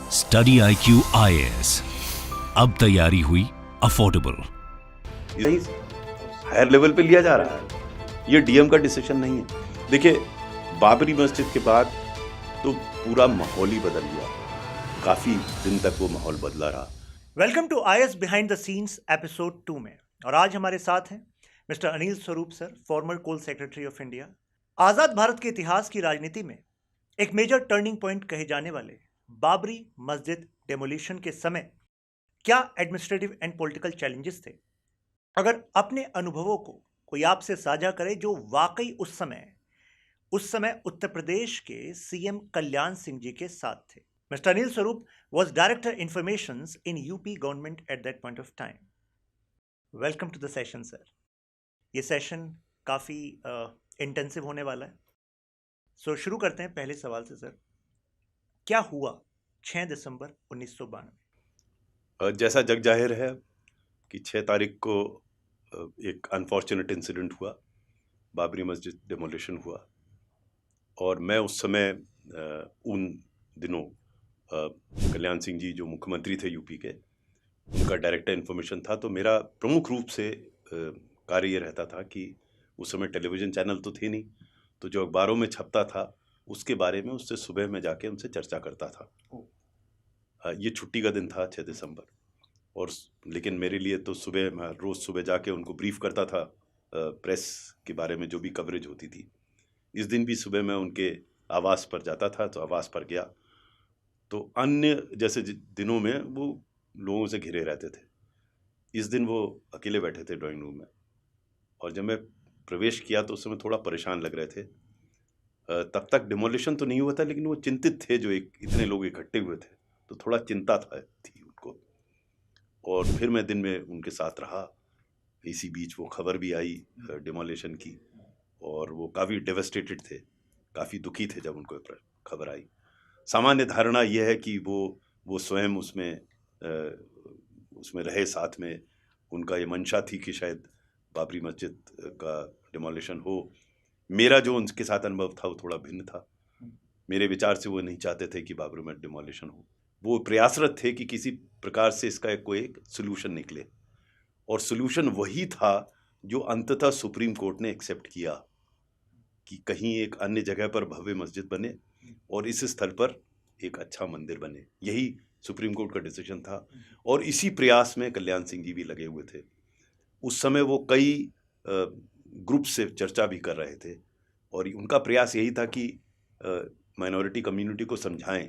Study IQ IAS, अब तैयारी हुई अफोर्डेबल। यही हायर लेवल पे लिया जा रहा है, ये डीएम का डिसीजन नहीं है। देखिए, बाबरी मस्जिद के बाद तो पूरा माहौल ही बदल गया, काफी दिन तक वो माहौल बदला रहा। Welcome to IAS behind the scenes episode 2 में। और आज हमारे साथ हैं mister Anil Swaroop sir, former coal secretary of India. आजाद भारत के इतिहास की राजनीति में एक मेजर टर्निंग पॉइंट कहे जाने वाले बाबरी मस्जिद डेमोलिशन के समय क्या एडमिनिस्ट्रेटिव एंड पॉलिटिकल चैलेंजेस थे, अगर अपने अनुभवों को कोई आपसे साझा करे जो वाकई उस समय उत्तर प्रदेश के सीएम कल्याण सिंह जी के साथ थे। Mr. Anil Swarup was Director Informations in UP government at that point of time. Welcome to the session, sir. ये सेशन काफ़ी इंटेंसिव होने वाला है। सो शुरू करते हैं पहले सवाल से सर। क्या हुआ 6 दिसंबर 1992? जैसा जग जाहिर है कि 6 तारीख को एक अनफॉर्चुनेट इंसिडेंट हुआ, बाबरी मस्जिद डेमोलिशन हुआ। और मैं उस समय उन दिनों कल्याण सिंह जी जो मुख्यमंत्री थे यूपी के, उनका डायरेक्टर इन्फॉर्मेशन था। तो मेरा प्रमुख रूप से कार्य ये रहता था कि उस समय टेलीविज़न चैनल तो थे नहीं, तो जो अखबारों में छपता था उसके बारे में उससे सुबह में जाके उनसे चर्चा करता था। ये छुट्टी का दिन था 6 दिसंबर, और लेकिन मेरे लिए तो सुबह मैं रोज़ सुबह जाके उनको ब्रीफ करता था प्रेस के बारे में जो भी कवरेज होती थी। इस दिन भी सुबह मैं उनके आवास पर जाता था, तो आवास पर गया तो अन्य जैसे दिनों में वो लोगों से घिरे रहते थे। इस दिन वो अकेले बैठे थे ड्राइंग रूम में, और जब मैं प्रवेश किया तो उस समय थोड़ा परेशान लग रहे थे। तब तक डिमोलिशन तो नहीं हुआ था, लेकिन वो चिंतित थे, जो इतने लोग इकट्ठे हुए थे तो थोड़ा चिंता थी उनको। और फिर मैं दिन में उनके साथ रहा। इसी बीच वो खबर भी आई डिमोलिशन की, और वो काफ़ी डेवस्टेटेड थे, काफ़ी दुखी थे जब उनको खबर आई। सामान्य धारणा यह है कि वो स्वयं उसमें रहे साथ में। उनका ये मंशा थी कि शायद बाबरी मस्जिद का डिमोलिशन हो। मेरा जो उनके साथ अनुभव था वो थोड़ा भिन्न था। मेरे विचार से वो नहीं चाहते थे कि बाबरी मस्जिद डिमोलिशन हो। वो प्रयासरत थे कि किसी प्रकार से इसका कोई एक सोल्यूशन निकले, और सोल्यूशन वही था जो अंततः सुप्रीम कोर्ट ने एक्सेप्ट किया कि कहीं एक अन्य जगह पर भव्य मस्जिद बने और इस स्थल पर एक अच्छा मंदिर बने। यही सुप्रीम कोर्ट का डिसीजन था, और इसी प्रयास में कल्याण सिंह जी भी लगे हुए थे। उस समय वो कई ग्रुप से चर्चा भी कर रहे थे, और उनका प्रयास यही था कि माइनॉरिटी कम्युनिटी को समझाएं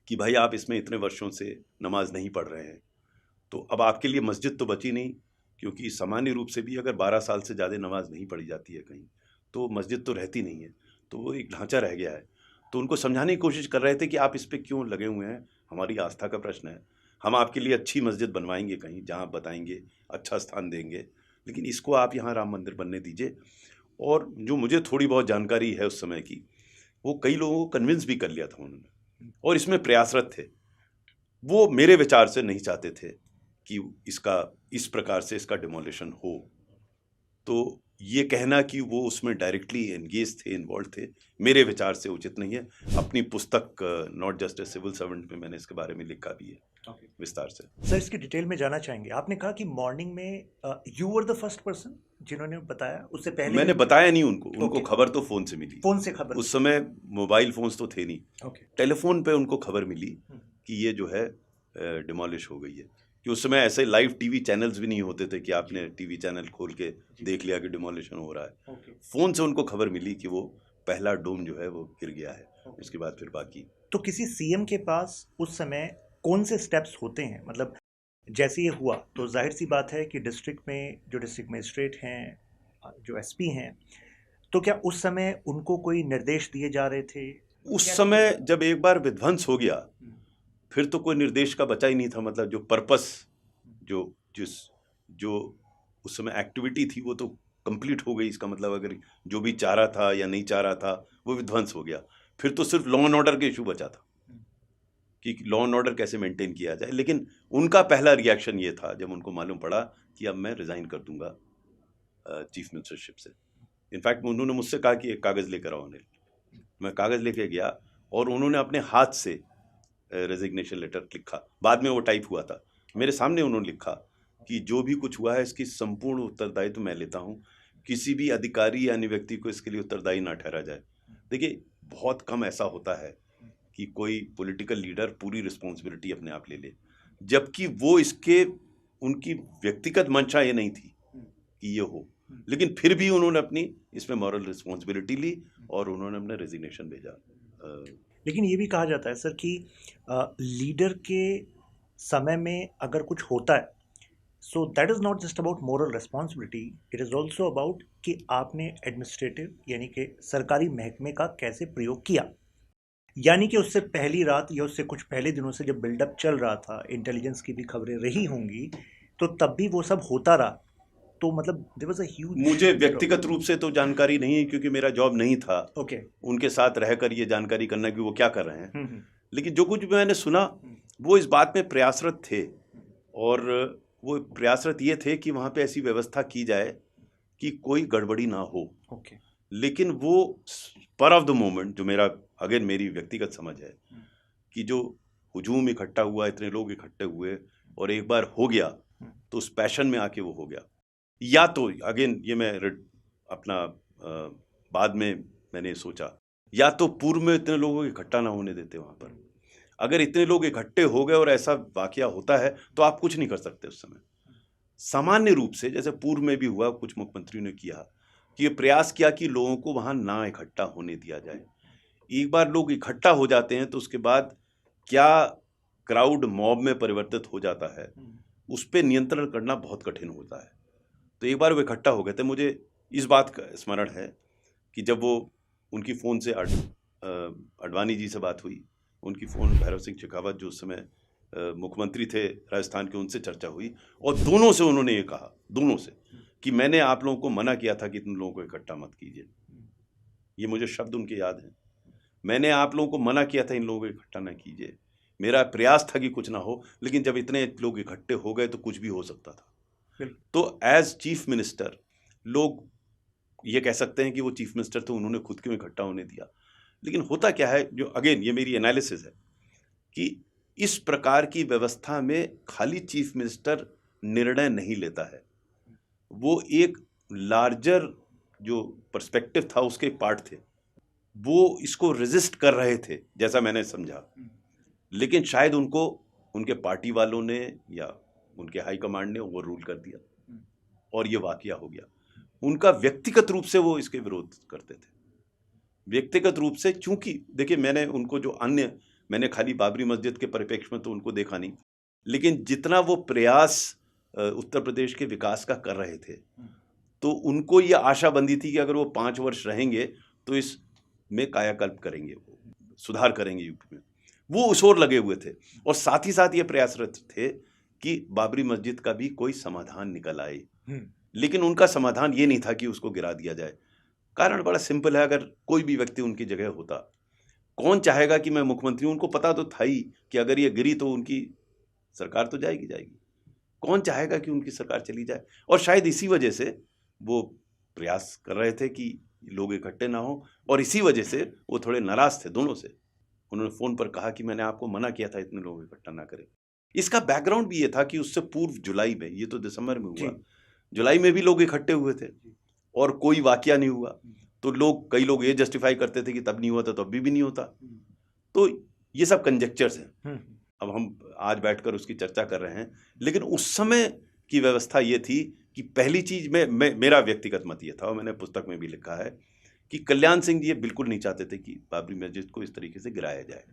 कि भाई आप इसमें इतने वर्षों से नमाज नहीं पढ़ रहे हैं, तो अब आपके लिए मस्जिद तो बची नहीं, क्योंकि सामान्य रूप से भी अगर 12 साल से ज़्यादा नमाज नहीं पढ़ी जाती है कहीं, तो मस्जिद तो रहती नहीं है, तो वो एक ढांचा रह गया है। तो उनको समझाने की कोशिश कर रहे थे कि आप इस पर क्यों लगे हुए हैं, हमारी आस्था का प्रश्न है, हम आपके लिए अच्छी मस्जिद बनवाएंगे कहीं जहाँ आप बताएंगे, अच्छा स्थान देंगे, लेकिन इसको आप यहाँ राम मंदिर बनने दीजिए। और जो मुझे थोड़ी बहुत जानकारी है उस समय की, वो कई लोगों को कन्विंस भी कर लिया था उन्होंने, और इसमें प्रयासरत थे। वो मेरे विचार से नहीं चाहते थे कि इस प्रकार से इसका डिमोलिशन हो। तो ये कहना कि वो उसमें डायरेक्टली एंगेज थे, इन्वॉल्व थे, मेरे विचार से उचित नहीं है। अपनी पुस्तक not just a civil servant में मैंने इसके बारे में लिखा भी है विस्तार से। सर, इसकी डिटेल में जाना चाहेंगे। आपने कहा कि मॉर्निंग में you were the first person जिन्होंने बताया, उससे पहले मैंने बताया नहीं उनको खबर तो फोन से मिली। फोन से खबर? उस समय मोबाइल फोन्स तो थे नहीं। टेलीफोन पे उनको खबर मिली कि ये जो है डिमोलिश हो गई है, कि उस समय ऐसे लाइव टीवी चैनल्स भी नहीं होते थे कि आपने टीवी चैनल खोल के देख लिया कि डिमोलिशन हो रहा है। फोन से उनको खबर मिली कि वो पहला डोम जो है वो गिर गया है। उसके बाद फिर बाकी। तो किसी सीएम के पास उस समय कौन से स्टेप्स होते हैं? मतलब जैसे ये हुआ तो जाहिर सी बात है कि डिस्ट्रिक्ट में जो डिस्ट्रिक्ट मजिस्ट्रेट हैं, जो एसपी हैं, तो क्या उस समय उनको कोई निर्देश दिए जा रहे थे? उस समय जब एक बार विध्वंस हो गया, फिर तो कोई निर्देश का बचा ही नहीं था। मतलब जो पर्पस जो उस समय एक्टिविटी थी वो तो कंप्लीट हो गई। इसका मतलब अगर जो भी चाह रहा था या नहीं चाह रहा था वो विध्वंस हो गया, फिर तो सिर्फ लॉ एंड ऑर्डर के इशू बचा था कि लॉ एंड ऑर्डर कैसे मेंटेन किया जाए। लेकिन उनका पहला रिएक्शन ये था जब उनको मालूम पड़ा कि अब मैं रिजाइन कर दूंगा चीफ मिनिस्टरशिप से। इनफैक्ट उन्होंने मुझसे कहा कि एक कागज़ लेकर आओ अनिल। मैं कागज़ लेके गया, और उन्होंने अपने हाथ से रेजिग्नेशन लेटर लिखा, बाद में वो टाइप हुआ था, मेरे सामने उन्होंने लिखा कि जो भी कुछ हुआ है इसकी संपूर्ण उत्तरदायित्व मैं लेता हूँ, किसी भी अधिकारी या अन्य व्यक्ति को इसके लिए उत्तरदायी ना ठहरा जाए। देखिए, बहुत कम ऐसा होता है कि कोई पॉलिटिकल लीडर पूरी रिस्पॉन्सिबिलिटी अपने आप ले ले, जबकि वो इसके उनकी व्यक्तिगत मंशा ये नहीं थी कि ये हो, लेकिन फिर भी उन्होंने अपनी इसमें मॉरल रिस्पॉन्सिबिलिटी ली और उन्होंने अपना रेजिग्नेशन भेजा। लेकिन ये भी कहा जाता है सर कि लीडर के समय में अगर कुछ होता है, so that is not just about moral responsibility, it is also about कि आपने एडमिनिस्ट्रेटिव यानी कि सरकारी महकमे का कैसे प्रयोग किया। यानी कि उससे पहली रात या उससे कुछ पहले दिनों से जब बिल्डअप चल रहा था, इंटेलिजेंस की भी खबरें रही होंगी, तो तब भी वो सब होता रहा। तो मतलब देयर वाज अ ह्यूज, मुझे व्यक्तिगत रूप से तो जानकारी नहीं है क्योंकि मेरा जॉब नहीं था ओके उनके साथ रहकर ये जानकारी करना कि वो क्या कर रहे हैं। लेकिन जो कुछ मैंने सुना वो इस बात में प्रयासरत थे, और वो प्रयासरत ये थे कि वहाँ पे ऐसी व्यवस्था की जाए कि कोई गड़बड़ी ना हो। ओके लेकिन वो पर ऑफ द मोमेंट, जो मेरा अगेन मेरी व्यक्तिगत समझ है कि जो हुजूम इकट्ठा हुआ, इतने लोग इकट्ठे हुए और एक बार हो गया तो उस पैशन में आके वो हो गया। या तो अगेन ये मैं अपना बाद में मैंने सोचा, या तो पूर्व में इतने लोगों को इकट्ठा ना होने देते वहाँ पर। अगर इतने लोग इकट्ठे हो गए और ऐसा वाकया होता है तो आप कुछ नहीं कर सकते उस समय। सामान्य रूप से जैसे पूर्व में भी हुआ, कुछ मुख्यमंत्रियों ने किया कि ये प्रयास किया कि लोगों को वहाँ ना इकट्ठा होने दिया जाए। एक बार लोग इकट्ठा हो जाते हैं तो उसके बाद क्या क्राउड मॉब में परिवर्तित हो जाता है, उस पर नियंत्रण करना बहुत कठिन होता है। तो एक बार वो इकट्ठा हो गए थे। मुझे इस बात का स्मरण है कि जब वो उनकी फ़ोन से अडवाणी जी से बात हुई, उनकी फ़ोन भैरव सिंह शेखावत जो उस समय मुख्यमंत्री थे राजस्थान के, उनसे चर्चा हुई और दोनों से उन्होंने ये कहा, दोनों से, कि मैंने आप लोगों को मना किया था कि तुम लोगों को इकट्ठा मत कीजिए। ये मुझे शब्द उनके याद हैं। मैंने आप लोगों को मना किया था इन लोगों को इकट्ठा ना कीजिए, मेरा प्रयास था कि कुछ ना हो, लेकिन जब इतने लोग इकट्ठे हो गए तो कुछ भी हो सकता था। तो एज चीफ मिनिस्टर लोग ये कह सकते हैं कि वो चीफ मिनिस्टर थे, उन्होंने खुद क्यों इकट्ठा होने दिया। लेकिन होता क्या है, जो अगेन ये मेरी एनालिसिस है कि इस प्रकार की व्यवस्था में खाली चीफ मिनिस्टर निर्णय नहीं लेता है, वो एक लार्जर जो पर्सपेक्टिव था उसके पार्ट थे, वो इसको रेजिस्ट कर रहे थे जैसा मैंने समझा। लेकिन शायद उनको उनके पार्टी वालों ने या उनके हाईकमांड ने ओवर रूल कर दिया और ये वाकया हो गया। उनका व्यक्तिगत रूप से वो इसके विरोध करते थे, व्यक्तिगत रूप से। चूंकि देखिए, मैंने उनको जो अन्य, मैंने खाली बाबरी मस्जिद के परिप्रेक्ष्य में तो उनको देखा नहीं, लेकिन जितना वो प्रयास उत्तर प्रदेश के विकास का कर रहे थे, तो उनको ये आशा बंधी थी कि अगर वो 5 वर्ष रहेंगे तो इसमें कायाकल्प करेंगे, वो सुधार करेंगे यूपी में। वो उस ओर लगे हुए थे और साथ ही साथ ये प्रयासरत थे कि बाबरी मस्जिद का भी कोई समाधान निकल आए। लेकिन उनका समाधान ये नहीं था कि उसको गिरा दिया जाए। कारण बड़ा सिंपल है, अगर कोई भी व्यक्ति उनकी जगह होता, कौन चाहेगा कि मैं मुख्यमंत्री हूं, उनको पता तो था ही कि अगर ये गिरी तो उनकी सरकार तो जाएगी। कौन चाहेगा कि उनकी सरकार चली जाए? और शायद इसी वजह से वो प्रयास कर रहे थे कि लोग इकट्ठे ना हो, और इसी वजह से वो थोड़े नाराज थे दोनों से। उन्होंने फ़ोन पर कहा कि मैंने आपको मना किया था इतने लोग इकट्ठा ना करें। इसका बैकग्राउंड भी ये था कि उससे पूर्व जुलाई में, ये तो दिसंबर में हुआ, जुलाई में भी लोग इकट्ठे हुए थे और कोई वाकया नहीं हुआ। तो कई लोग ये जस्टिफाई करते थे कि तब नहीं हुआ था तो अभी भी नहीं होता। तो ये सब कंजेक्चर्स हैं। अब हम आज बैठकर उसकी चर्चा कर रहे हैं, लेकिन उस समय की व्यवस्था ये थी कि पहली चीज में मेरा व्यक्तिगत मत ये था, और मैंने पुस्तक में भी लिखा है कि कल्याण सिंह जी ये बिल्कुल नहीं चाहते थे कि बाबरी मस्जिद को इस तरीके से गिराया जाए।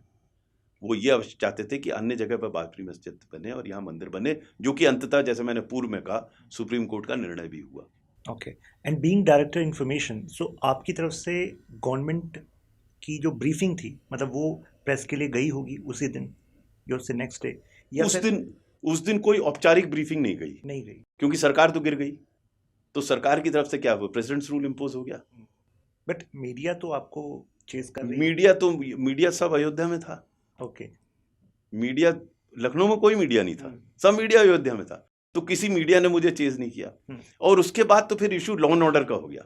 वो ये अवश्य चाहते थे कि अन्य जगह पर बाबरी मस्जिद बने और यहाँ मंदिर बने, जो कि अंततः जैसे मैंने पूर्व में कहा सुप्रीम कोर्ट का निर्णय भी हुआ। Okay, and being director information, so आपकी तरफ से गवर्नमेंट की जो ब्रीफिंग थी, मतलब वो प्रेस के लिए गई होगी उसी दिन या उससे नेक्स्ट डे, या उस दिन कोई औपचारिक ब्रीफिंग नहीं गई, क्योंकि सरकार तो गिर गई। तो सरकार की तरफ से क्या हुआ, प्रेसिडेंट्स रूल इम्पोज हो गया। बट मीडिया तो आपको चेस कर रही है। मीडिया सब अयोध्या में था। ओके, मीडिया लखनऊ में कोई मीडिया नहीं था, सब मीडिया अयोध्या में था। तो किसी मीडिया ने मुझे चेज नहीं किया। और उसके बाद तो फिर इशू लॉ एंड ऑर्डर का हो गया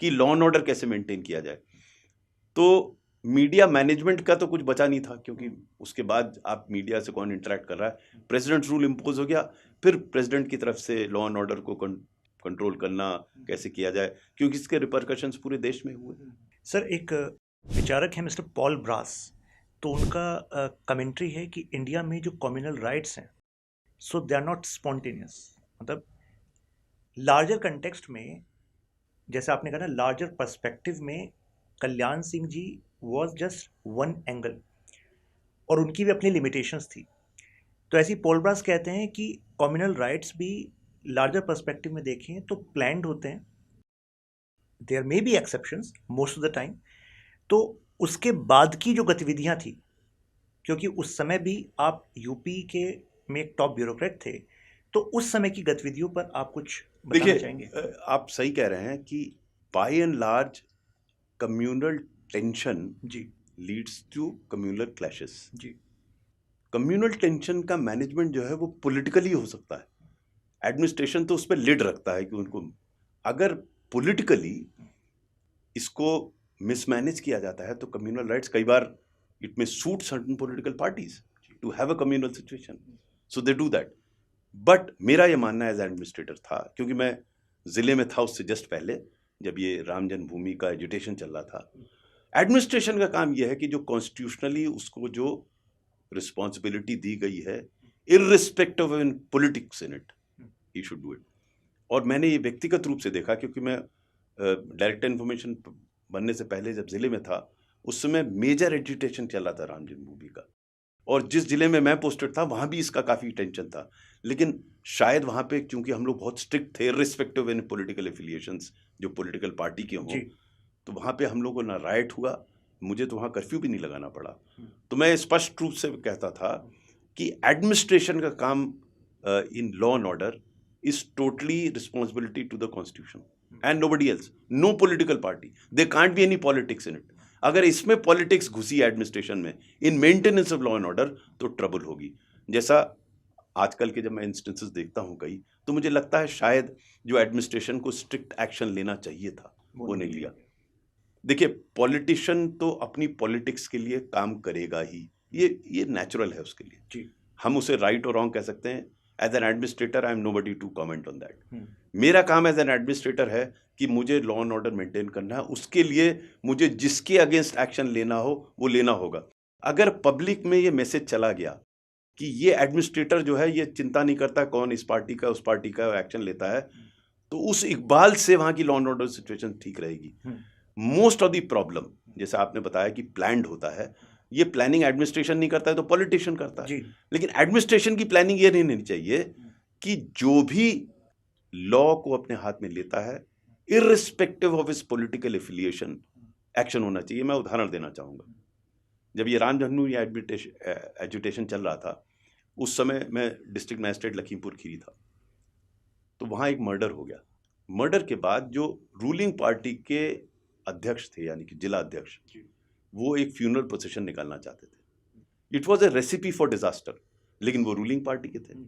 कि लॉ एंड ऑर्डर कैसे मेंटेन किया जाए। तो मीडिया मैनेजमेंट का तो कुछ बचा नहीं था, क्योंकि उसके बाद आप मीडिया से कौन इंटरेक्ट कर रहा है, प्रेसिडेंट रूल इम्पोज हो गया, फिर प्रेसिडेंट की तरफ से लॉ एंड ऑर्डर को कंट्रोल करना कैसे किया जाए, क्योंकि इसके रिपरकशंस पूरे देश में हुए। सर, एक विचारक है मिस्टर पॉल ब्रास, तो उनका कमेंट्री है कि इंडिया में जो कम्युनल राइट्स हैं, सो दे आर नॉट स्पॉन्टेनियस। मतलब लार्जर कंटेक्स्ट में, जैसे आपने कहा ना, लार्जर पर्सपेक्टिव में Kalyan Singh ji was just one angle, और उनकी भी अपनी लिमिटेशंस थी। तो ऐसी पॉल ब्रास कहते हैं कि कम्युनल राइट्स भी लार्जर पर्सपेक्टिव में देखें तो प्लान्ड होते हैं, there may be exceptions most of the time. तो उसके बाद की जो गतिविधियां थी, क्योंकि उस समय भी आप यूपी के में एक टॉप ब्यूरोक्रेट थे, तो उस समय की गतिविधियों पर आप कुछ बताना चाहेंगे? देखिए, आप सही कह रहे हैं कि by and large communal tension जी लीड्स टू कम्युनल क्लैशेस। जी कम्युनल टेंशन का मैनेजमेंट जो है वो पॉलिटिकली हो सकता है, एडमिनिस्ट्रेशन तो उस पर लिड रखता है कि उनको, अगर पॉलिटिकली इसको मिसमैनेज किया जाता है तो कम्युनल राइट्स कई बार it may suit certain political parties to have a communal situation, so they do that. But मेरा ये मानना एज एडमिनिस्ट्रेटर था, क्योंकि मैं जिले में था उससे जस्ट पहले, जब ये राम जन्मभूमि का एजुटेशन चल रहा था, एडमिनिस्ट्रेशन का काम यह है कि जो कॉन्स्टिट्यूशनली उसको जो रिस्पॉन्सिबिलिटी दी गई है, irrespective of politics in it, he should do it. और मैंने ये व्यक्तिगत रूप से देखा, क्योंकि मैं डायरेक्टर इन्फॉर्मेशन बनने से पहले जब जिले में था, उस समय मेजर एजुटेशन चल रहा था राम जन्मभूमि का, और जिस जिले में मैं पोस्टेड था वहाँ भी इसका काफ़ी टेंशन था। लेकिन शायद वहाँ पे क्योंकि हम लोग बहुत स्ट्रिक्ट थे, रिस्पेक्टिव इन पॉलिटिकल एफिलिएशंस जो पॉलिटिकल पार्टी के हों, तो वहाँ पे हम लोग को ना राइट हुआ, मुझे तो वहाँ कर्फ्यू भी नहीं लगाना पड़ा। तो मैं स्पष्ट रूप से कहता था कि एडमिनिस्ट्रेशन का काम in law and order is totally responsibility to the constitution and nobody else, no political party, they can't be any politics in it. अगर इसमें पॉलिटिक्स घुसी एडमिनिस्ट्रेशन में in maintenance of law and order, तो trouble होगी। जैसा आजकल के जब मैं इंस्टेंसेस देखता हूँ कई, तो मुझे लगता है शायद जो एडमिनिस्ट्रेशन को स्ट्रिक्ट एक्शन लेना चाहिए था वो नहीं लिया। देखिए, पॉलिटिशियन तो अपनी पॉलिटिक्स के लिए काम करेगा ही, ये नेचुरल है उसके लिए जी। हम उसे राइट और रॉन्ग कह सकते हैं। As an administrator I am nobody to comment on that. मेरा काम एज एन एडमिनिस्ट्रेटर है कि मुझे लॉ एंड ऑर्डर मेंटेन करना है, उसके लिए मुझे जिसके अगेंस्ट एक्शन लेना हो वो लेना होगा। अगर पब्लिक में ये मैसेज चला गया कि ये एडमिनिस्ट्रेटर जो है ये चिंता नहीं करता कौन इस पार्टी का उस पार्टी का एक्शन लेता है, तो उस इकबाल से वहाँ की लॉ एंड ऑर्डर सिचुएशन ठीक रहेगी। मोस्ट ऑफ द प्रॉब्लम, जैसे आपने बताया कि प्लान्ड होता है, ये प्लानिंग एडमिनिस्ट्रेशन नहीं करता है तो पॉलिटिशियन करता है। लेकिन एडमिनिस्ट्रेशन की प्लानिंग ये नहीं होनी चाहिए कि जो भी लॉ को अपने हाथ में लेता है, irrespective of his political affiliation, action होना चाहिए। मैं उदाहरण देना चाहूँगा, जब ये राम जन्मभूमि एजुटेशन चल रहा था, उस समय मैं डिस्ट्रिक्ट मजिस्ट्रेट लखीमपुर खीरी था, तो वहाँ एक मर्डर हो गया। मर्डर के बाद जो रूलिंग पार्टी के अध्यक्ष थे, यानी कि जिला अध्यक्ष, वो एक फ्यूनरल प्रोसेशन निकालना चाहते थे। It was a recipe for disaster, लेकिन वो रूलिंग पार्टी के थे।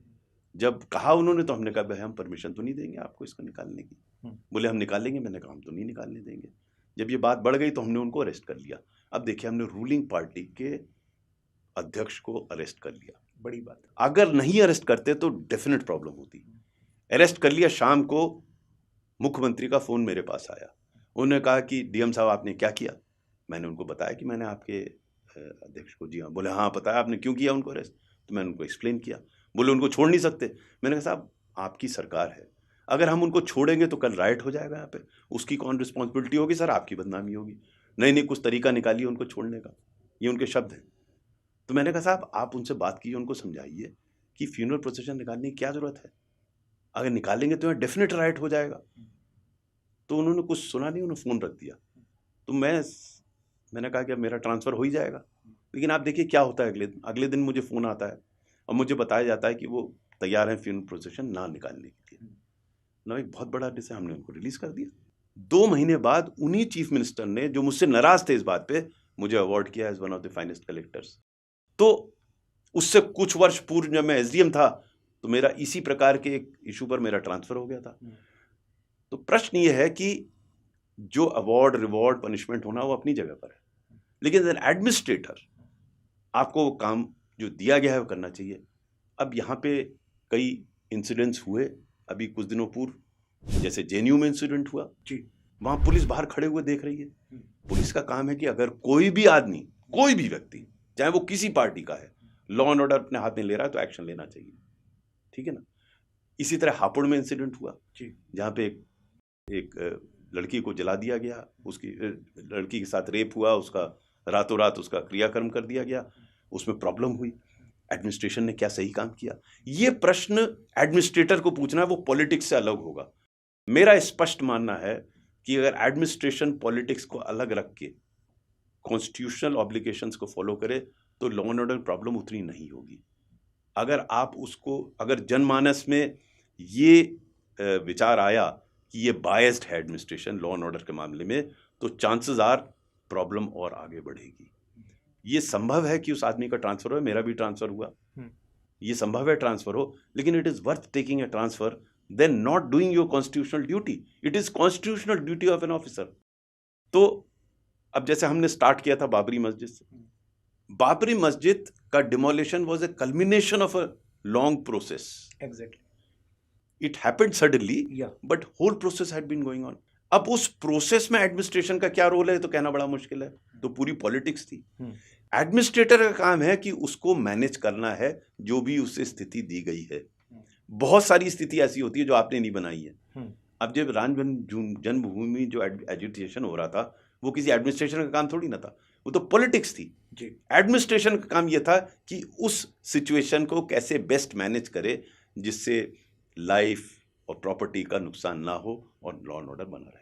जब कहा उन्होंने, तो हमने कहा भाई हम परमिशन तो नहीं देंगे आपको इसको निकालने की। बोले हम निकालेंगे, मैंने कहा हम तो नहीं निकालने देंगे। जब ये बात बढ़ गई तो हमने उनको अरेस्ट कर लिया। अब देखिए, हमने रूलिंग पार्टी के अध्यक्ष को अरेस्ट कर लिया, बड़ी बात। अगर नहीं अरेस्ट करते तो डेफिनेट प्रॉब्लम होती। अरेस्ट कर लिया, शाम को मुख्यमंत्री का फोन मेरे पास आया, उन्होंने कहा कि डीएम साहब आपने क्या किया। मैंने उनको बताया कि मैंने आपके अध्यक्ष को, जी हाँ। बोले हाँ बताया आपने, क्यों किया उनको अरेस्ट। तो मैंने उनको एक्सप्लेन किया। बोले उनको छोड़ नहीं सकते। मैंने कहा साहब आपकी सरकार है, अगर हम उनको छोड़ेंगे तो कल राइट हो जाएगा यहाँ पे, उसकी कौन रिस्पॉन्सिबिलिटी होगी सर, आपकी बदनामी होगी। नहीं, कुछ तरीका निकालिए उनको छोड़ने का, ये उनके शब्द हैं। तो मैंने कहा साहब आप उनसे बात कीजिए, उनको समझाइए कि फ्यूनरल प्रोसेशन निकालने की क्या ज़रूरत है, अगर निकालेंगे तो यहाँ डेफिनेट राइट हो जाएगा। तो उन्होंने कुछ सुना नहीं, उन्होंने फ़ोन रख दिया। तो मैंने कहा कि अब मेरा ट्रांसफ़र हो ही जाएगा। लेकिन आप देखिए क्या होता है, अगले दिन मुझे फ़ोन आता है और मुझे बताया जाता है कि वो तैयार हैं फ्यूनरल प्रोसेशन ना निकालने के लिए। ना एक बहुत बड़ा डिसीजन, हमने उनको रिलीज़ कर दिया। 2 महीने बाद उन्हीं चीफ मिनिस्टर ने, जो मुझसे नाराज़ थे इस बात पे, मुझे अवार्ड किया as one of the finest collectors. तो उससे कुछ वर्ष पूर्व जब मैं एसडीएम था, तो मेरा इसी प्रकार के एक इशू पर मेरा ट्रांसफ़र हो गया था। तो प्रश्न ये है कि जो अवार्ड, रिवॉर्ड, पनिशमेंट होना वो अपनी जगह पर है, लेकिन एज एन एडमिनिस्ट्रेटर आपको वो काम जो दिया गया है वो करना चाहिए। अब यहाँ पे कई इंसिडेंट्स हुए अभी कुछ दिनों पूर्व, जैसे जेएनयू में इंसिडेंट हुआ जी, वहाँ पुलिस बाहर खड़े हुए देख रही है। पुलिस का काम है कि अगर कोई भी आदमी, कोई भी व्यक्ति, चाहे वो किसी पार्टी का है, लॉ एंड ऑर्डर अपने हाथ में ले रहा है तो एक्शन लेना चाहिए, ठीक है ना। इसी तरह हापुड़ में इंसिडेंट हुआ जहाँ पे एक लड़की को जला दिया गया, उसकी लड़की के साथ रेप हुआ, उसका रातों रात उसका क्रियाकर्म कर दिया गया, उसमें प्रॉब्लम हुई। एडमिनिस्ट्रेशन ने क्या सही काम किया? ये प्रश्न एडमिनिस्ट्रेटर को पूछना है, वो पॉलिटिक्स से अलग होगा। मेरा स्पष्ट मानना है कि अगर एडमिनिस्ट्रेशन पॉलिटिक्स को अलग रख के कॉन्स्टिट्यूशनल ऑब्लिगेशंस को फॉलो करे तो लॉ एंड ऑर्डर प्रॉब्लम उतनी नहीं होगी। अगर आप उसको, अगर जनमानस में ये विचार आया कि ये बायस्ड है एडमिनिस्ट्रेशन लॉ एंड ऑर्डर के मामले में, तो चांसेस आर प्रॉब्लम और आगे बढ़ेगी। ये संभव है कि उस आदमी का ट्रांसफर हो, मेरा भी ट्रांसफर हुआ, ये संभव है ट्रांसफर हो, लेकिन it is worth taking a transfer than not doing your constitutional duty. It is constitutional duty of an officer. तो अब जैसे हमने स्टार्ट किया था बाबरी मस्जिद से, बाबरी मस्जिद का demolition was a culmination of a long process. Exactly, it happened suddenly, या but whole process had been going on. अब उस प्रोसेस में एडमिनिस्ट्रेशन का क्या रोल है तो कहना बड़ा मुश्किल है, तो पूरी पॉलिटिक्स थी। एडमिनिस्ट्रेटर का काम है कि उसको मैनेज करना है जो भी उससे स्थिति दी गई है। बहुत सारी स्थिति ऐसी होती है जो आपने नहीं बनाई है। अब जब राम जन्मभूमि जो एजिटेशन हो रहा था, वो किसी एडमिनिस्ट्रेशन का काम थोड़ी ना था, वो तो पॉलिटिक्स थी। एडमिनिस्ट्रेशन का काम ये था कि उस सिचुएशन को कैसे बेस्ट मैनेज करे जिससे लाइफ और प्रॉपर्टी का नुकसान ना हो और लॉ एंड ऑर्डर बना रहे।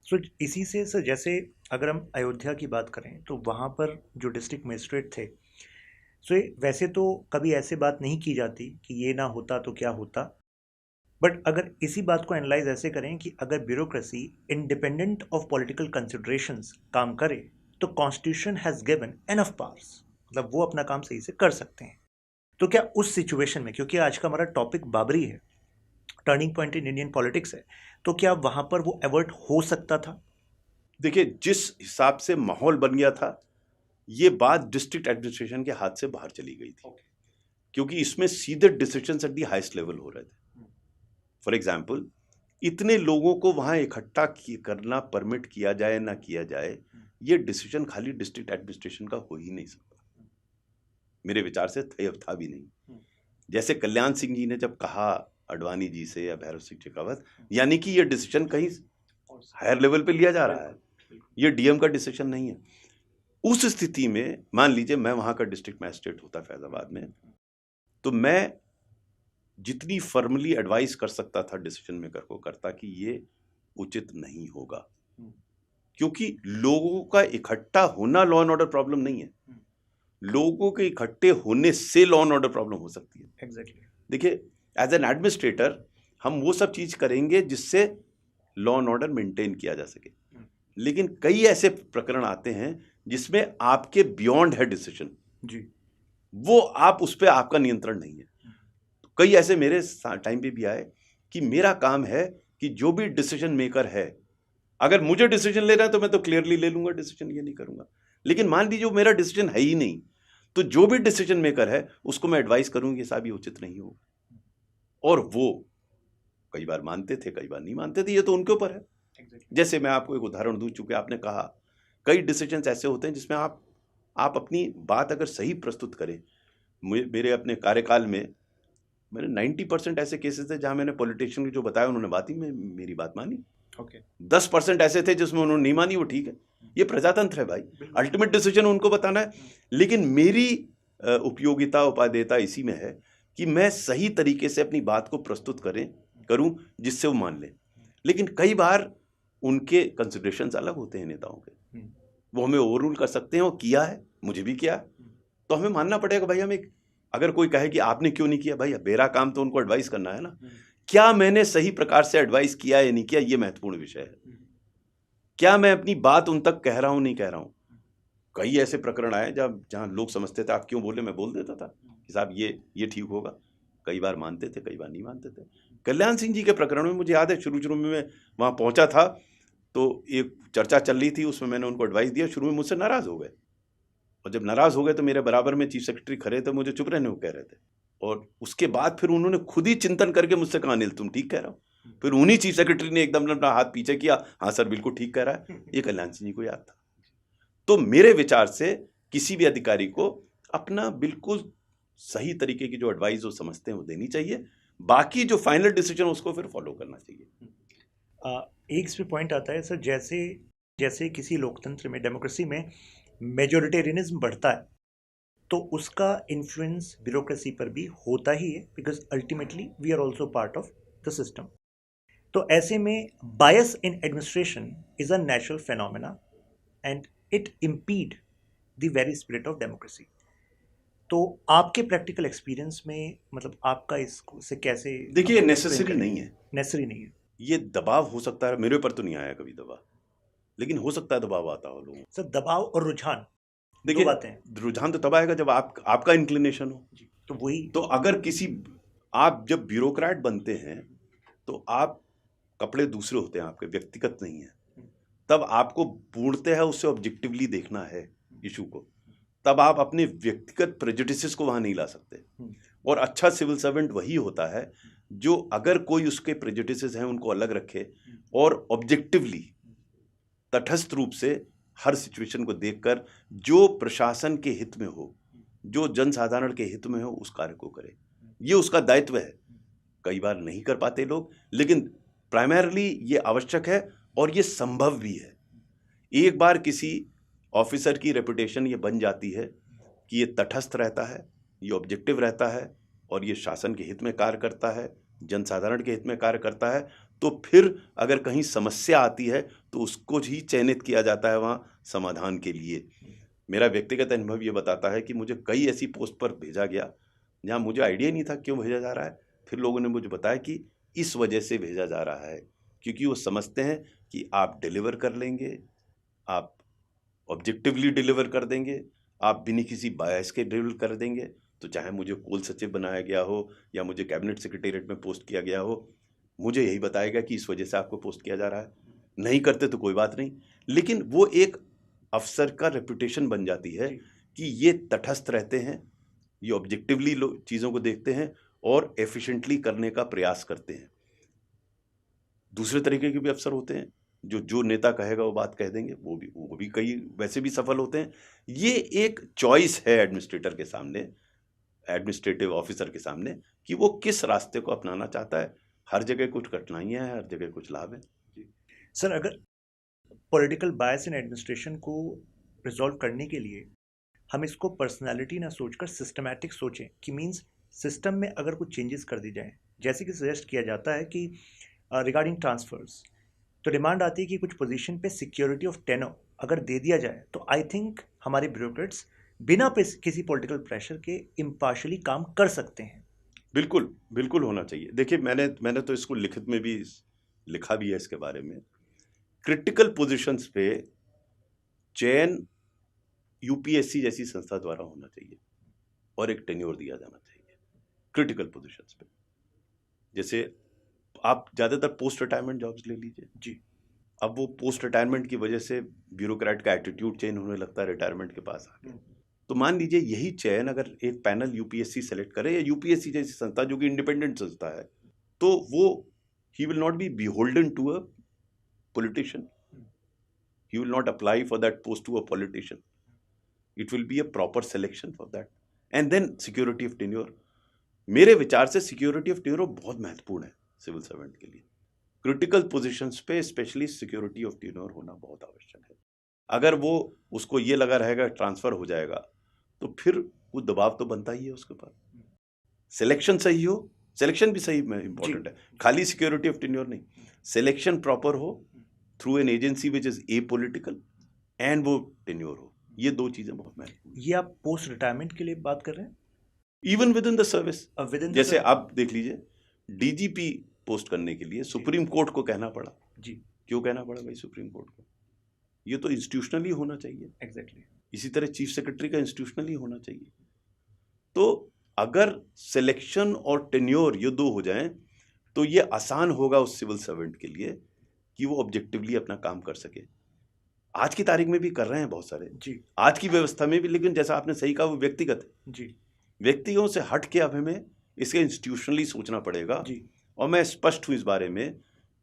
सो इसी से सर, जैसे अगर हम अयोध्या की बात करें तो वहाँ पर जो डिस्ट्रिक्ट मजिस्ट्रेट थे, सो वैसे तो कभी ऐसे बात नहीं की जाती कि ये ना होता तो क्या होता, बट अगर इसी बात को एनालाइज ऐसे करें कि अगर bureaucracy independent of political considerations काम करे तो constitution has given enough powers, मतलब वो अपना काम सही से कर सकते हैं। तो क्या उस सिचुएशन में, क्योंकि आज का हमारा टॉपिक बाबरी है, turning point in Indian politics है, तो क्या वहां पर वो एवर्ट हो सकता था? देखिए, जिस हिसाब से माहौल बन गया था, ये बात डिस्ट्रिक्ट एडमिनिस्ट्रेशन के हाथ से बाहर चली गई थी। क्योंकि इसमें सीधे decisions at the highest level हो रहे थे। फॉर एग्जांपल, इतने लोगों को वहां इकट्ठा करना परमिट किया जाए ना किया जाए, ये डिसीजन खाली डिस्ट्रिक्ट एडमिनिस्ट्रेशन का हो ही नहीं सकता। मेरे विचार से था भी नहीं। जैसे कल्याण सिंह जी ने जब कहा अडवाणी जी से या भैरव सिंह शेखावत, यानी कि ये डिसीजन कहीं हायर लेवल पे लिया जा रहा है, ये डीएम का डिसीजन नहीं है। उस स्थिति में मान लीजिए मैं वहां का डिस्ट्रिक्ट मजिस्ट्रेट होता फैजाबाद में, तो मैं जितनी फॉर्मली एडवाइस कर सकता था डिसीजन मेकर को करता कि ये उचित नहीं होगा, क्योंकि लोगों का इकट्ठा होना लॉ एंड ऑर्डर प्रॉब्लम नहीं है, लोगों के इकट्ठे होने से लॉ एंड ऑर्डर प्रॉब्लम हो सकती है। एग्जैक्टली। देखिए, एज एन एडमिनिस्ट्रेटर हम वो सब चीज करेंगे जिससे लॉ एंड ऑर्डर मेंटेन किया जा सके, लेकिन कई ऐसे प्रकरण आते हैं जिसमें आपके बियॉन्ड है डिसीजन जी, वो आप उस पर आपका नियंत्रण नहीं है। तो कई ऐसे मेरे टाइम पे भी आए कि मेरा काम है कि जो भी डिसीजन मेकर है, अगर मुझे डिसीजन लेना है तो मैं तो क्लियरली ले लूंगा डिसीजन, ये नहीं करूंगा। लेकिन मान लीजिए वो मेरा डिसीजन है ही नहीं, तो जो भी डिसीजन मेकर है उसको मैं एडवाइस करूंगी साहब ये उचित नहीं होगा, और वो कई बार मानते थे, कई बार नहीं मानते थे, ये तो उनके ऊपर है। जैसे मैं आपको एक उदाहरण दूं, चूंकि आपने कहा कई डिसीजंस ऐसे होते हैं जिसमें आप अपनी बात अगर सही प्रस्तुत करें। मेरे अपने कार्यकाल में मैंने 90% ऐसे केसेस थे जहां मैंने पॉलिटिशियन जो बताया उन्होंने मेरी बात मानी। 10% ऐसे थे जिसमें उन्होंने नहीं मानी, वो ठीक है, ये प्रजातंत्र है भाई, अल्टीमेट डिसीजन उनको बताना है। लेकिन मेरी उपयोगिता उपादेयता इसी में है कि मैं सही तरीके से अपनी बात को प्रस्तुत करूं जिससे वो मान लें। लेकिन कई बार उनके कंसिडरेशंस अलग होते हैं नेताओं के, वो हमें ओवररूल कर सकते हैं, वो किया है, मुझे भी किया, तो हमें मानना पड़ेगा भाई। हम अगर कोई कहे कि आपने क्यों नहीं किया, भाई मेरा काम तो उनको एडवाइस करना है ना, क्या मैंने सही प्रकार से एडवाइस किया या नहीं किया, ये महत्वपूर्ण विषय है। क्या मैं अपनी बात उन तक कह रहा हूं नहीं कह रहा हूं। कई ऐसे प्रकरण आए जहां लोग समझते थे आप क्यों बोले, मैं बोल देता था कि साहब ये ठीक होगा। कई बार मानते थे, कई बार नहीं मानते थे। कल्याण सिंह जी के प्रकरण में मुझे याद है, शुरू में मैं वहां पहुंचा था तो एक चर्चा चल रही थी, उसमें मैंने उनको एडवाइस दिया, शुरू में मुझसे नाराज हो गए, और जब नाराज हो गए तो मेरे बराबर में चीफ सेक्रेटरी खड़े थे, मुझे चुप रहने को कह रहे थे। और उसके बाद फिर उन्होंने खुद ही चिंतन करके मुझसे कहा, अनिल तुम ठीक कह रहे हो। फिर उन्हीं चीफ सेक्रेटरी ने एकदम अपना हाथ पीछे किया, हाँ सर बिल्कुल ठीक कह रहा है। ये कल्याण सिंह जी को याद था। तो मेरे विचार से किसी भी अधिकारी को अपना बिल्कुल सही तरीके की जो एडवाइस वो समझते हैं वो देनी चाहिए, बाकी जो फाइनल डिसीजन उसको फिर फॉलो करना चाहिए। एक इसमें पॉइंट आता है सर, जैसे जैसे किसी लोकतंत्र में, डेमोक्रेसी में मेजोरिटेरियनिज्म बढ़ता है तो उसका इन्फ्लुएंस ब्यूरोक्रेसी पर भी होता ही है, because ultimately we are also part of the system. तो ऐसे में bias in administration is a natural phenomena and it impede the very spirit of democracy. तो आपके प्रैक्टिकल एक्सपीरियंस में मतलब आपका इससे कैसे? देखिए नेसेसरी नहीं है, नेसेसरी नहीं है। ये दबाव हो सकता है, मेरे ऊपर तो नहीं आया कभी दबाव, लेकिन हो सकता है दबाव आता हो लोगों। सर दबाव और रुझान देखिए बातें हैं। रुझान तो तब आएगा जब आपका इंक्लिनेशन हो। तो वही तो अगर आप जब ब्यूरोक्रेट बनते हैं तो आप कपड़े दूसरे होते हैं, आपके व्यक्तिगत नहीं है। तब आपको पूर्णतः उससे ऑब्जेक्टिवली देखना है इशू को। तब आप अपने व्यक्तिगत प्रेजुडिसेस को वहां नहीं ला सकते। और अच्छा सिविल सर्वेंट वही होता है जो अगर कोई उसके प्रेजुडिसेस हैं उनको अलग रखे और ऑब्जेक्टिवली तटस्थ रूप से हर सिचुएशन को देखकर जो प्रशासन के हित में हो, जो जनसाधारण के हित में हो, उस कार्य को करे। ये उसका दायित्व है। कई बार नहीं कर पाते लोग, लेकिन प्राइमरली ये आवश्यक है और ये संभव भी है। एक बार किसी ऑफिसर की रेपुटेशन ये बन जाती है कि ये तटस्थ रहता है, ये ऑब्जेक्टिव रहता है और ये शासन के हित में कार्य करता है, जनसाधारण के हित में कार्य करता है, तो फिर अगर कहीं समस्या आती है तो उसको ही चयनित किया जाता है वहाँ समाधान के लिए। मेरा व्यक्तिगत अनुभव ये बताता है कि मुझे कई ऐसी पोस्ट पर भेजा गया जहाँ मुझे आइडिया नहीं था क्यों भेजा जा रहा है। फिर लोगों ने मुझे बताया कि इस वजह से भेजा जा रहा है, क्योंकि वो समझते हैं कि आप डिलीवर कर लेंगे, आप ऑब्जेक्टिवली डिलीवर कर देंगे, आप बिना किसी बायस के डिलीवर कर देंगे। तो चाहे मुझे कोल सचिव बनाया गया हो या मुझे कैबिनेट सेक्रेटेरिएट में पोस्ट किया गया हो, मुझे यही बताएगा कि इस वजह से आपको पोस्ट किया जा रहा है। नहीं करते तो कोई बात नहीं, लेकिन वो एक अफसर का रेपुटेशन बन जाती है कि ये तटस्थ रहते हैं, ये ऑब्जेक्टिवली चीज़ों को देखते हैं और एफिशिएंटली करने का प्रयास करते हैं। दूसरे तरीके के भी अफसर होते हैं जो नेता कहेगा वो बात कह देंगे, वो भी कई वैसे भी सफल होते हैं। ये एक चॉइस है एडमिनिस्ट्रेटर के सामने, एडमिनिस्ट्रेटिव ऑफिसर के सामने, कि वो किस रास्ते को अपनाना चाहता है। हर जगह कुछ कठिनाइयां हैं, हर जगह कुछ लाभ है। सर अगर पॉलिटिकल बायस इन एडमिनिस्ट्रेशन को रिजॉल्व करने के लिए हम इसको पर्सनालिटी ना सोचकर सिस्टमैटिक सोचें कि मींस सिस्टम में अगर कुछ चेंजेस कर दी जाएं, जैसे कि सजेस्ट किया जाता है कि रिगार्डिंग ट्रांसफर्स, तो डिमांड आती है कि कुछ पोजीशन पे सिक्योरिटी ऑफ टेनर अगर दे दिया जाए तो आई थिंक हमारे ब्यूरोक्रेट्स बिना किसी पॉलिटिकल प्रेशर के इम्पार्शली काम कर सकते हैं। बिल्कुल बिल्कुल होना चाहिए। देखिए मैंने तो इसको लिखित में भी लिखा भी है इसके बारे में। क्रिटिकल पोजीशंस पे चयन यूपीएससी जैसी संस्था द्वारा होना चाहिए और एक टेन्योर दिया जाना चाहिए क्रिटिकल पोजीशंस पे। जैसे आप ज़्यादातर पोस्ट रिटायरमेंट जॉब्स ले लीजिए जी। अब वो पोस्ट रिटायरमेंट की वजह से ब्यूरोक्रेट का एटीट्यूड चेंज होने लगता है रिटायरमेंट के पास आके। तो मान लीजिए यही चयन अगर एक पैनल यूपीएससी सेलेक्ट करे या यूपीएससी जैसी संस्था जो कि इंडिपेंडेंट संस्था है, तो वो he will not be beholden to a politician. He will not apply for that post to a politician. It will be a proper selection for that. And then security of tenure. मेरे विचार से security of tenure बहुत महत्वपूर्ण है civil servant के लिए। Critical positions पे specially security of tenure होना बहुत आवश्यक है। अगर वो उसको ये लगा रहेगा ट्रांसफर हो जाएगा तो फिर वो दबाव तो बनता ही है उसके ऊपर। सिलेक्शन सही हो, सिलेक्शन भी सही में इंपॉर्टेंट है, खाली सिक्योरिटी ऑफ टेन्योर नहीं, सिलेक्शन प्रॉपर हो through an agency which is apolitical and वो टेन्योर हो। ये दो चीजें बहुत महत्वपूर्ण। ये आप पोस्ट रिटायरमेंट के लिए बात कर रहे हैं? Even with in the service, जैसे आप देख लीजिए डीजीपी पोस्ट करने के लिए सुप्रीम कोर्ट को कहना पड़ा जी। क्यों कहना पड़ा भाई सुप्रीम कोर्ट को? ये तो इंस्टीट्यूशनली होना चाहिए। एग्जैक्टली। इसी तरह चीफ सेक्रेटरी का इंस्टीट्यूशनली होना चाहिए। तो अगर सिलेक्शन और टेन्योर ये दो हो जाएं तो ये आसान होगा उस सिविल सर्वेंट के लिए कि वो ऑब्जेक्टिवली अपना काम कर सके। आज की तारीख में भी कर रहे हैं बहुत सारे, जी आज की व्यवस्था में भी, लेकिन जैसा आपने सही कहा वो व्यक्तिगत है। जी व्यक्तियों से हट के अब हमें इसके इंस्टीट्यूशनली सोचना पड़ेगा। जी और मैं स्पष्ट हूँ इस बारे में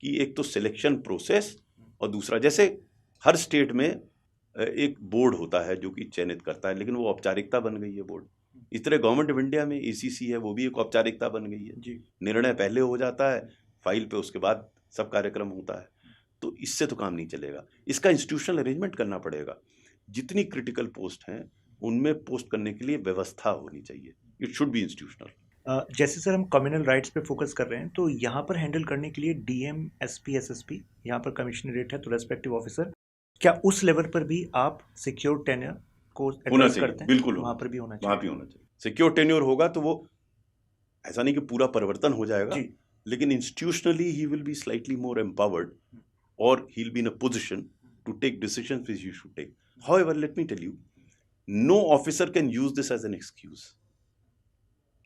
कि एक तो सिलेक्शन प्रोसेस, और दूसरा जैसे हर स्टेट में एक बोर्ड होता है जो कि चयनित करता है, लेकिन वो औपचारिकता बन गई है बोर्ड। इस तरह गवर्नमेंट ऑफ इंडिया में एसीसी है, वो भी एक औपचारिकता बन गई है। जी निर्णय पहले हो जाता है फाइल पे, उसके बाद सब कार्यक्रम होता है। तो इससे तो काम नहीं चलेगा, इसका इंस्टीट्यूशनल अरेंजमेंट करना पड़ेगा। जितनी क्रिटिकल पोस्ट हैं उनमें पोस्ट करने के लिए व्यवस्था होनी चाहिए। It should be institutional. जैसे सर हम कम्युनल राइट्स पे फोकस कर रहे हैं, तो यहाँ पर हैंडल करने के लिए डीएम, एसपी, एसएसपी, यहाँ पर कमिश्नरेट है तो रेस्पेक्टिव ऑफिसर, क्या उस लेवल पर भी आप सिक्योर टेन्योर को होना एडवाइस चाहिए, करते हैं? बिल्कुल वहाँ होना पर भी होना वहाँ चाहिए। भी होना चाहिए। सिक्योर टेन्योर होगा तो वो ऐसा नहीं कि पूरा परिवर्तन हो जाएगा, जी लेकिन institutionally he will be slightly more empowered, और he will be in a position to take decisions which he should take. However, let me tell you, no officer can use this as an excuse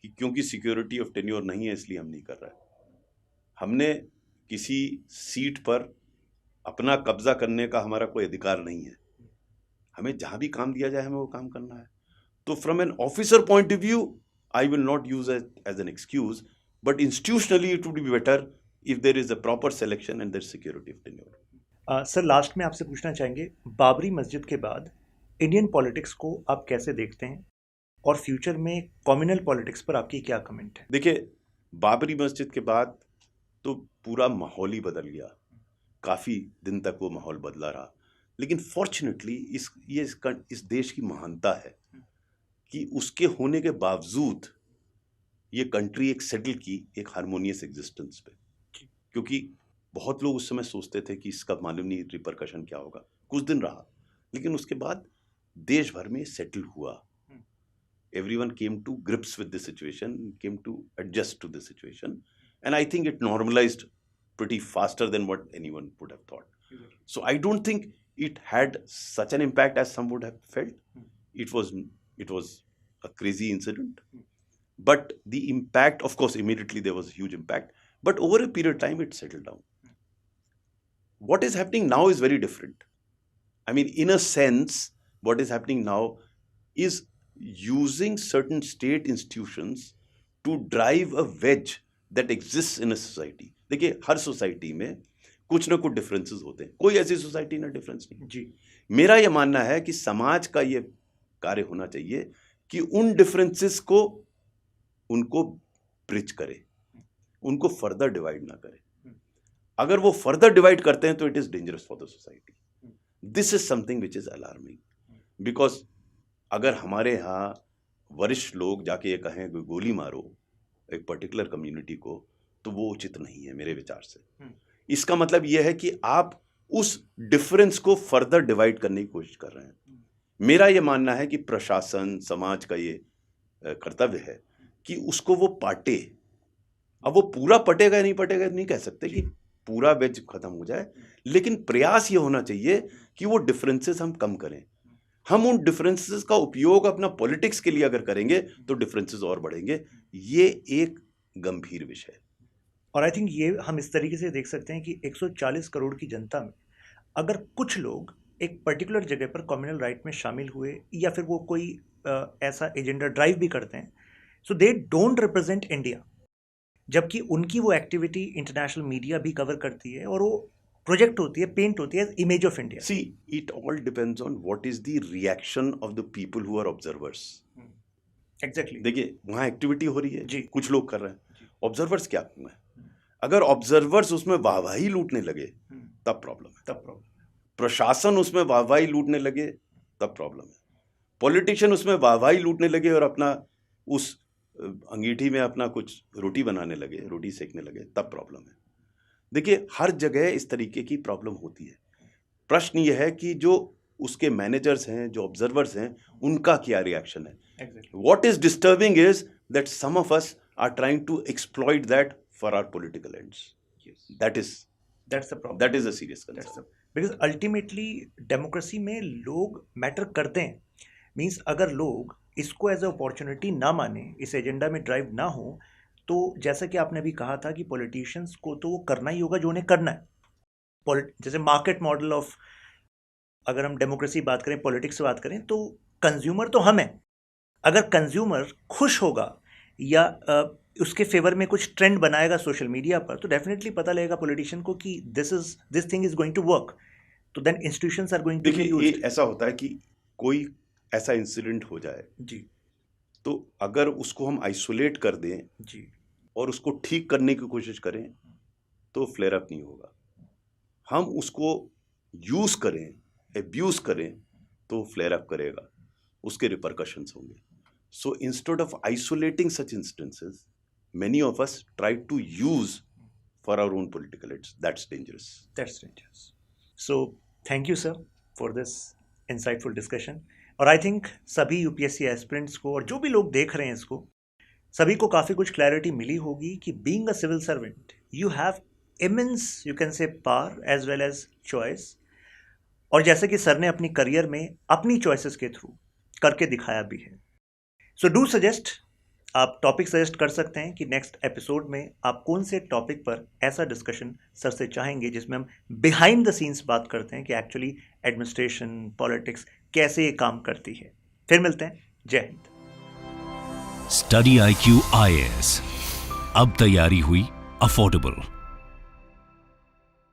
कि क्योंकि security of tenure नहीं है इसलिए हम नहीं कर रहे। हमने किसी सीट पर अपना कब्जा करने का हमारा कोई अधिकार नहीं है। हमें जहां भी काम दिया जाए हमें वो काम करना है। तो from an officer point of view I will not use as an excuse, but institutionally it would be better if there is a proper selection and there security of tenure. Sir last में आपसे पूछना चाहेंगे, बाबरी मस्जिद के बाद Indian politics को आप कैसे देखते हैं, और फ्यूचर में कम्युनल पॉलिटिक्स पर आपकी क्या कमेंट है? देखिए, बाबरी मस्जिद के बाद तो पूरा माहौल ही बदल गया। काफ़ी दिन तक वो माहौल बदला रहा, लेकिन फॉर्चुनेटली इस देश की महानता है कि उसके होने के बावजूद ये कंट्री एक सेटल की एक हारमोनियस एग्जिस्टेंस पे। क्योंकि बहुत लोग उस समय सोचते थे कि इसका मालूम नहीं रिपरकशन क्या होगा। कुछ दिन रहा, लेकिन उसके बाद देश भर में सेटल हुआ। Everyone came to grips with the situation, came to adjust to the situation, and I think it normalized pretty faster than what anyone would have thought. So I don't think it had such an impact as some would have felt. It was a crazy incident, but the impact, of course, immediately there was a huge impact, but over a period of time it settled down. What is happening now is very different. I mean, in a sense, what is happening now is using certain state institutions to drive a wedge that exists in a society. देखिए, हर society में कुछ ना कुछ differences होते हैं, कोई ऐसी society ना डिफरेंस नहीं जी। मेरा ये मानना है कि समाज का ये कार्य होना चाहिए कि उन डिफरेंसेस को उनको ब्रिज करे, उनको फर्दर डिवाइड ना करे। अगर वो फर्दर डिवाइड करते हैं तो it is dangerous for the society. This is something which is alarming, because अगर हमारे यहाँ वरिष्ठ लोग जाके ये कहें कि गोली मारो एक पर्टिकुलर कम्युनिटी को, तो वो उचित नहीं है मेरे विचार से। इसका मतलब ये है कि आप उस डिफरेंस को फर्दर डिवाइड करने की कोशिश कर रहे हैं। मेरा ये मानना है कि प्रशासन, समाज का ये कर्तव्य है कि उसको वो पाटे। अब वो पूरा पटेगा या नहीं पटेगा नहीं कह सकते कि पूरा वेज खत्म हो जाए, लेकिन प्रयास ये होना चाहिए कि वो डिफरेंसेस हम कम करें। हम उन डिफरेंसेस का उपयोग अपना पॉलिटिक्स के लिए अगर करेंगे तो डिफरेंसेस और बढ़ेंगे। ये एक गंभीर विषय है। और आई थिंक ये हम इस तरीके से देख सकते हैं कि 140 करोड़ की जनता में अगर कुछ लोग एक पर्टिकुलर जगह पर कम्युनल राइट में शामिल हुए या फिर वो कोई ऐसा एजेंडा ड्राइव भी करते हैं, सो दे डोंट रिप्रेजेंट इंडिया, जबकि उनकी वो एक्टिविटी इंटरनेशनल मीडिया भी कवर करती है और वो प्रोजेक्ट होती है, पेंट होती है image of India. See, it all depends on what is the reaction of the people who are observers. Exactly. देखिए, वहाँ एक्टिविटी हो रही है जी। कुछ लोग कर रहे हैं, ऑब्जर्वर्स क्या है? अगर ऑब्जर्वर्स उसमें वाहवाही लूटने लगे तब प्रॉब्लम है। तब प्रॉब्लम। प्रशासन उसमें वाहवाही लूटने लगे तब प्रॉब्लम है। पॉलिटिशियन उसमें वाहवाही लूटने लगे और अपना उस अंगीठी में अपना कुछ रोटी बनाने लगे, रोटी सेकने लगे, तब प्रॉब्लम है। देखिए, हर जगह इस तरीके की प्रॉब्लम होती है। प्रश्न यह है कि जो उसके मैनेजर्स हैं, जो ऑब्जर्वर्स हैं, उनका क्या रिएक्शन है। What is disturbing is that some of us are trying to exploit that for our political ends. That's the problem, that is a serious concern. Because ultimately democracy में लोग matter करते हैं। Means अगर लोग इसको as a opportunity ना माने, इस एजेंडा में ड्राइव ना हो, तो जैसा कि आपने अभी कहा था कि पॉलिटिशियंस को तो वो करना ही होगा जो उन्हें करना है। जैसे मार्केट मॉडल ऑफ अगर हम डेमोक्रेसी बात करें, पॉलिटिक्स बात करें, तो कंज्यूमर तो हम हैं। अगर कंज्यूमर खुश होगा या उसके फेवर में कुछ ट्रेंड बनाएगा सोशल मीडिया पर, तो डेफिनेटली पता लगेगा पॉलिटिशियन को कि this thing is going to work, तो then institutions are going to be देखिए, ये यूज्ड। ऐसा होता है कि कोई ऐसा इंसिडेंट हो जाए, जी तो अगर उसको हम आइसोलेट कर दें जी और उसको ठीक करने की कोशिश करें, तो फ्लेयर अप नहीं होगा। हम उसको यूज करें, एब्यूज करें, तो फ्लेयर अप करेगा, उसके रिपरकशंस होंगे। So instead of isolating such instances, many of us try to use for our own political ends. That's dangerous. That's dangerous. So thank you sir for this insightful discussion. और I think सभी UPSC aspirants को और जो भी लोग देख रहे हैं इसको, सभी को काफ़ी कुछ क्लैरिटी मिली होगी कि being a civil servant you have immense, you can say, power as well as choice. और जैसे कि सर ने अपनी करियर में अपनी चॉइसेस के थ्रू करके दिखाया भी है। सो डू सजेस्ट, आप टॉपिक सजेस्ट कर सकते हैं कि नेक्स्ट एपिसोड में आप कौन से टॉपिक पर ऐसा डिस्कशन सर से चाहेंगे जिसमें हम बिहाइंड द सीन्स बात करते हैं कि एक्चुअली एडमिनिस्ट्रेशन, पॉलिटिक्स कैसे ये काम करती है। फिर मिलते हैं। जय हिंद। स्टडी IQ IAS, अब तैयारी हुई अफोर्डेबल।